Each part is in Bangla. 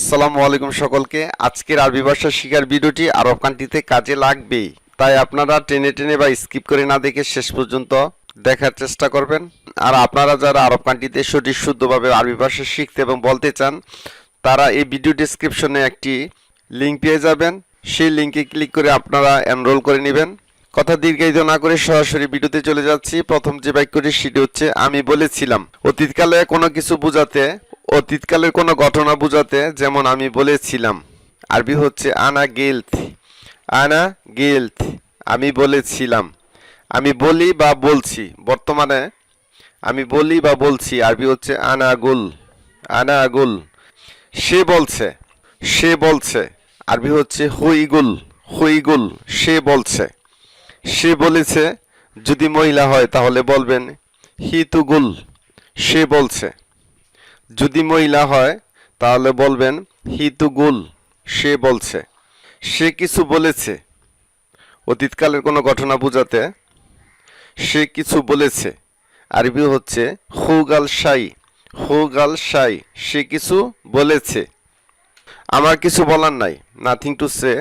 আসসালামু আলাইকুম সকলকে। আজকের আরবি ভাষা শেখার ভিডিওটি আরব কান্ট্রিতে কাজে লাগবে, তাই আপনারা টেনে টেনে বা স্কিপ করে না দেখে শেষ পর্যন্ত দেখার চেষ্টা করবেন। আর আপনারা যারা আরব কান্ট্রিতে সঠিক শুদ্ধভাবে আরবি ভাষা শিখতে এবং বলতে চান, তারা এই ভিডিও ডেসক্রিপশনে একটি লিঙ্ক পেয়ে যাবেন। সেই লিঙ্কে ক্লিক করে আপনারা এনরোল করে নেবেন। কথা দীর্ঘায়িত না করে সরাসরি ভিডিওতে চলে যাচ্ছি। প্রথম যে বাক্যটি সেটি হচ্ছে আমি বলেছিলাম। অতীতকালে কোনো কিছু বোঝাতে, অতীতকালের কোনো ঘটনা বোঝাতে, যেমন আমি বলেছিলাম। আরবি হচ্ছে আনা গিলত। আনা গিলত, আমি বলেছিলাম। আমি বলি বা বলছি, বর্তমানে আমি বলি বা বলছি। আরবি হচ্ছে আনা গুল। আনা গুল। সে বলছে। সে বলছে। আরবি হচ্ছে হুইগুল। হুইগুল, সে বলছে। সে বলেছে। যদি মহিলা হয় তাহলে বলবেন হিতুগুল। সে বলছে। যদি মহিলা হয় তাহলে বলবেন হিতুগুল। সে বলছে। সে কিছু বলেছে। অতীতকালের কোনো ঘটনা বোঝাতে সে কিছু বলেছে। আরবি হচ্ছে হুগাল শাই। হুগাল শাই, সে কিছু বলেছে। আমার কিছু বলার নাই, নাথিং টু সে।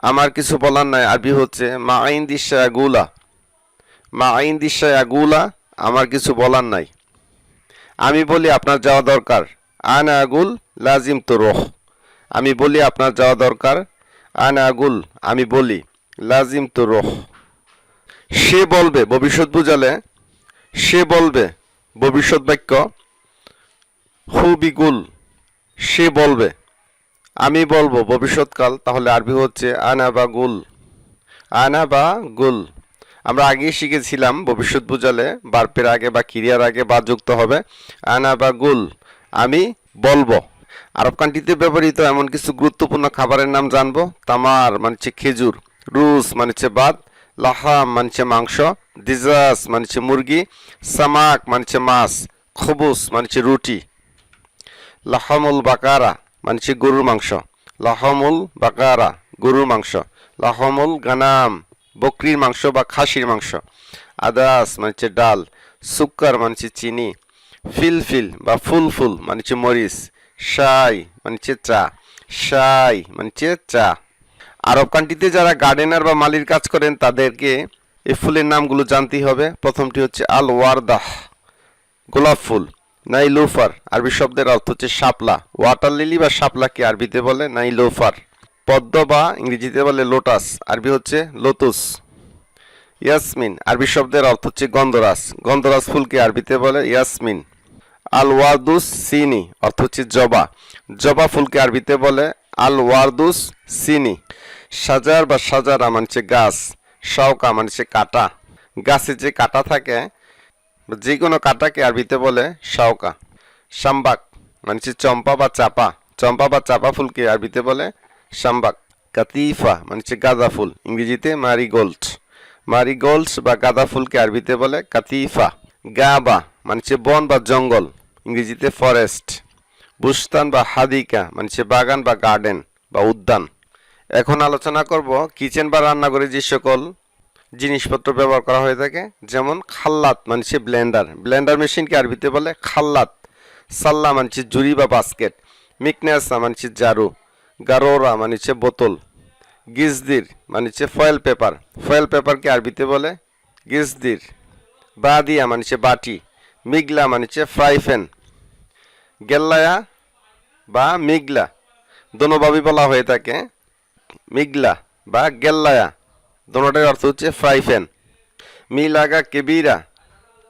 আমার কিছু বলার নাই। আরবি হচ্ছে মা আইন দিশা গুলা। মা আইন দিশা গুলা, আমার কিছু বলার নাই। আমি বলি আপনার যাওয়া দরকার। আনা আগুল লাজিম তো রোহ। আমি বলি আপনার যাওয়া দরকার। আনা আগুল, আমি বলি লাজিম তো রোহ। সে বলবে, ভবিষ্যৎ বুঝালে সে বলবে, ভবিষ্যৎ বাক্য হুবিগুল। সে বলবে। আমি বলবো, ভবিষ্যৎকাল, তাহলে আরবি হচ্ছে আনা বা গুল। আনা বা গুল। আমরা আগেই শিখেছিলাম ভবিষ্যৎ বুঝালে বার্পের আগে বা ক্রিয়ার আগে বা যুক্ত হবে আনা বা গুল, আমি বলবো। আরব কান্ট্রিতে ব্যবহৃত এমন কিছু গুরুত্বপূর্ণ খাবারের নাম জানবো। তামার মানছে খেজুর, রুস মানছে ভাত, লাহাম মানছে মাংস, দিজাস মানছে মুরগি, সামাক মানছে মাছ, খবুস মানছে রুটি। লাহামুল বাকারা মানছে গরুর মাংস। লাহামুল বাকারা, গরুর মাংস। লাহামুল গানাম, বকরির মাংস বা খাসির মাংস। আদাস মানছে ডাল। সুক্কার মানছে চিনি। ফিলফিল বা ফুলফুল মানছে মরিচ। শাই মানছে চা। শাই মানছে চা। আরব কান্ট্রিতে যারা গার্ডেনার বা মালির কাজ করেন তাদেরকে এই ফুলের নামগুলো জানতেই হবে। প্রথমটি হচ্ছে আল ওয়ারদাহ, গোলাপ ফুল। নাইলুফার, আরবি শব্দের অর্থ হচ্ছে শাপলা। ওয়াটার লিলি বা শাপলাকে আরবিতে বলে নাইলুফার। পদ্ম বা ইংরেজিতে বলে লোটাস, আরবি হচ্ছে লোতুস। ইয়াসমিন, আরবি শব্দের অর্থ হচ্ছে গন্ধরাজ। গন্ধরাজ ফুলকে আরবিতে বলে ইয়াসমিন। আল ওয়ারদুস সিনি, অর্থ হচ্ছে জবা। জবা ফুলকে আরবিতে বলে আল ওয়ারদুস সিনি। সাজার বা সাজারা মানছে গাছ। শাওকা মানছে কাটা। গাছে যে কাটা থাকে, যে কোনো কাটাকে আরবিতে বলে শাওকা। শাম্বাক মানছে চম্পা বা চাপা। চম্পা বা চাপা ফুলকে আরবিতে বলে শাম্বাক। কাতিফা মানছে গাঁদা ফুল, ইংরেজিতে মারিগোল্ড। মারিগোল্ডস বা গাঁদা ফুলকে আরবিতে বলে কাতিফা। গাবা মানছে বন বা জঙ্গল, ইংরেজিতে ফরেস্ট। বুস্তান বা হাদিকা মানছে বাগান বা গার্ডেন বা উদ্যান। এখন আলোচনা করব কিচেন বা রান্নাঘরে যে সকল জিনিসপত্র ব্যবহার করা হয়ে থাকে। যেমন খাল্লাত মানছে ব্লেন্ডার। ব্লেন্ডার মেশিনকে আরবিতে বলে খাল্লাত। সাল্লা মানছে জুড়ি বা বাস্কেট। মিকনেসা মানছে ঝাড়ু। গারোরা মানছে বোতল। গিজদির মানছে ফয়েল পেপার। ফয়েল পেপারকে আরবিতে বলে গিজদির। বাদিয়া মানছে বাটি। মিগলা মানছে ফ্রাই প্যান। গেল্লায়া বা মিগলা দোনোভাবে বলা হয়ে থাকে। মিগলা বা গেল্লায়া দোনোটার অর্থ হচ্ছে ফ্রাই প্যান। মিলাগা কেবিরা,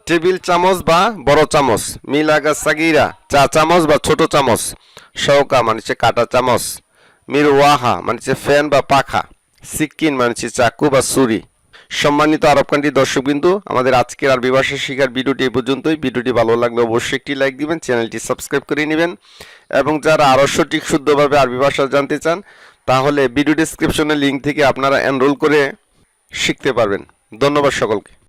টেবিল চামচ বা বড় চামচ। মিলাগা সাগিরা, চা চামচ বা ছোট চামচ। শৌকা মানছে কাটা চামচ। মিরওয়াহা মানছে ফ্যান বা পাখা। সিক্কিন মানছে চাকু বা ছুরি। সম্মানিত আরব কান্ট্রির দর্শকবিন্দু, আমাদের আজকের আরবি ভাষা শেখার ভিডিওটি এই পর্যন্তই। ভিডিওটি ভালো লাগলে অবশ্যই একটি লাইক দিবেন, চ্যানেলটি সাবস্ক্রাইব করে নেবেন। এবং যারা আরও সঠিক শুদ্ধভাবে আরবি ভাষা জানতে চান, তাহলে ভিডিও ডেসক্রিপশনে লিঙ্ক থেকে আপনারা এনরোল করে শিখতে পারবেন। ধন্যবাদ সকলকে।